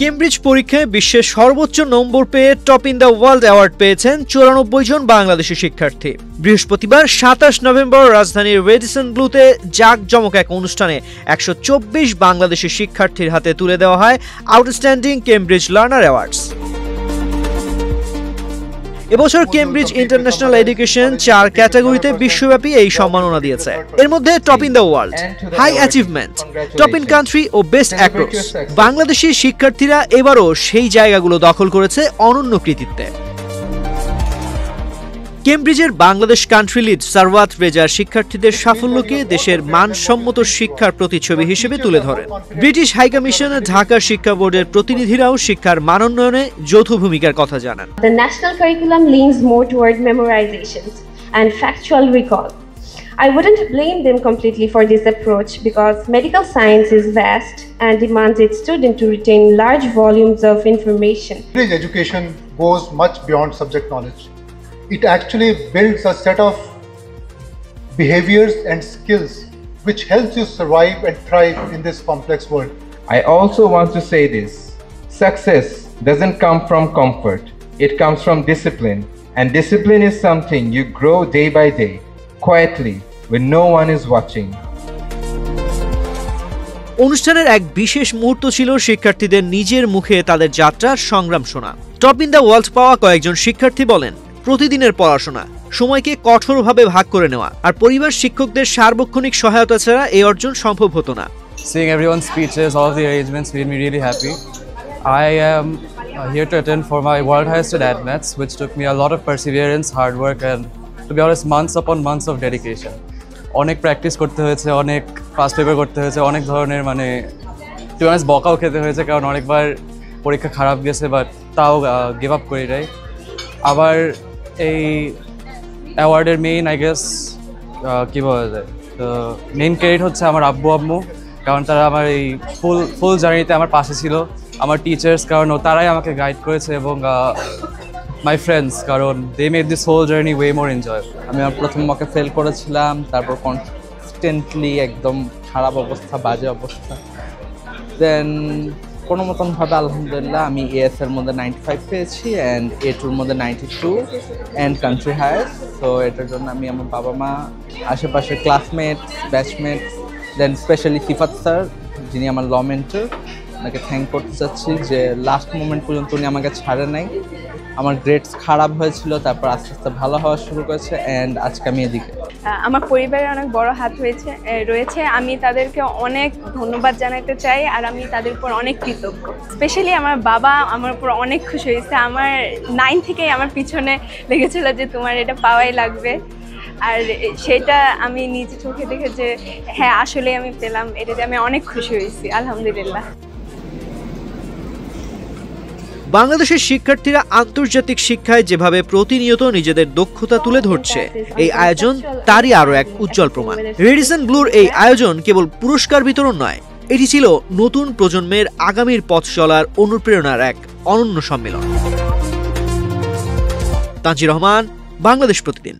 Cambridge পরীক্ষায় বিশ্বের সর্বোচ্চ নম্বর পেয়ে top in the world award পেয়েছেন 94 জন বাংলাদেশি শিক্ষার্থী। বৃহস্পতিবার 27 নভেম্বর রাজধানীর রেডিসন ব্লুতে জাঁকজমক এক অনুষ্ঠানে 124 বাংলাদেশি শিক্ষার্থীর হাতে তুলে দেওয়া হয় আউটস্ট্যান্ডিং কেমব্রিজ লার্নার অ্যাওয়ার্ডস। এবছর কেমব্রিজ ইন্টারন্যাশনাল এডুকেশন 4 ক্যাটাগরিতে বিশ্বব্যাপী এই সম্মাননা দিয়েছে। এর মধ্যে top in the world, high achievement, top in country ও বেস্ট অ্যাক্রস। বাংলাদেশি শিক্ষার্থীরা এবারও সেই জায়গাগুলো দখল করেছে অনন্য কৃতিত্বে। কেমব্রিজের বাংলাদেশ কান্ট্রি লিড সারওয়াত রেজা শিক্ষার্থীদের সাফল্যকে দেশের মানসম্মত শিক্ষার প্রতিচ্ছবি হিসেবে তুলে ধরেন। ব্রিটিশ হাইকমিশন ঢাকা শিক্ষা বোর্ডের প্রতিনিধিরাও শিক্ষার মানোন্নয়নে যৌথ ভূমিকার কথা জানান। The national curriculum leans more toward memorizations and factual recall. I wouldn't blame them completely for this approach because medical science is vast and demands its students to retain large volumes of information. College education goes much beyond subject knowledge. It actually builds a set of behaviors and skills which helps you survive and thrive in this complex world. I also want to say this: success doesn't come from comfort, it comes from discipline, and discipline is something you grow day by day, quietly, when no one is watching. অনুষ্ঠানের এক বিশেষ মুহূর্ত ছিল শিক্ষার্থীদের নিজের মুখে তাদের যাত্রার সংগ্রাম শোনা। টপ ইন দ্য ওয়ার্ল্ড পাওয়া কয়েকজন শিক্ষার্থী বলেন, প্রতিদিনের পড়াশোনা, সময়কে কঠোরভাবে ভাগ করে নেওয়া আর পরিবার শিক্ষকদের সার্বক্ষণিক সহায়তা ছাড়া এই অর্জন সম্ভব হতো না। Seeing everyone's speeches, all of the arrangements made me really happy. I am here to attend for my World Highest at ADMETS, which took me a lot of perseverance, hard work and, to be honest, months upon months of dedication. অনেক practice করতে হয়েছে, অনেক fast paper করতে হয়েছে, অনেক ধরনের two be honest বকাও খেতে হয়েছে, কারণ অনেকবার পরীক্ষা খারাপ গেছে, বাট তাও গিভ আপ করি নাই। আবার এই অ্যাওয়ার্ডের মেইন আই গেস কী বলা যায়, তো মেইন ক্রেডিট হচ্ছে আমার আব্বু আম্মু, কারণ তারা আমার এই ফুল জার্নিতে আমার পাশে ছিল। আমার টিচার্স, কারণ তারাই আমাকে গাইড করেছে, এবং মাই ফ্রেন্ডস, কারণ they made this whole journey way more enjoy. আমি আমার প্রথম মকে ফেল করেছিলাম, তারপর কনস্ট্যান্টলি একদম খারাপ অবস্থা, বাজে অবস্থা, দেন কোনো মতনভাবে আলহামদুলিল্লাহ আমি এএস এর মধ্যে 95 পেয়েছি অ্যান্ড A2-র মধ্যে 92 অ্যান্ড কান্ট্রি হায়েস্ট। তো এটার জন্য আমি আমার বাবা মা, আশেপাশের ক্লাসমেটস, ব্যাচমেটস, দেন স্পেশালি সিফাত স্যার, যিনি আমার ল মেন্টর, ওনাকে থ্যাংক করতে চাচ্ছি যে লাস্ট মোমেন্ট পর্যন্ত উনি আমাকে ছাড়ে নাই। আমার গ্রেডস খারাপ হয়েছিল, তারপর আস্তে আস্তে ভালো হওয়া শুরু করেছে অ্যান্ড আজকে আমি এদিকে। আমার পরিবারের অনেক বড় হাত রয়েছে, আমি তাদেরকে অনেক ধন্যবাদ জানাতে চাই আর আমি তাদের উপর অনেক কৃতজ্ঞ। স্পেশালি আমার বাবা আমার উপর অনেক খুশি হয়েছে, আমার 9 থেকেই আমার পিছনে লেগেছিল যে তোমার এটা পাওয়াই লাগবে, আর সেটা আমি নিজে চোখে দেখে যে হ্যাঁ আসলে আমি পেলাম, এটাতে আমি অনেক খুশি হয়েছি আলহামদুলিল্লাহ। বাংলাদেশের শিক্ষার্থীরা আন্তর্জাতিক শিক্ষায় যেভাবে প্রতিনিয়ত নিজেদের দক্ষতা তুলে ধরছে, এই আয়োজন তারই আরও এক উজ্জ্বল প্রমাণ। রেডিসন ব্লুর এই আয়োজন কেবল পুরস্কার বিতরণ নয়, এটি ছিল নতুন প্রজন্মের আগামীর পথ চলার অনুপ্রেরণার এক অনন্য সম্মেলন। তানজির রহমান, বাংলাদেশ প্রতিদিন।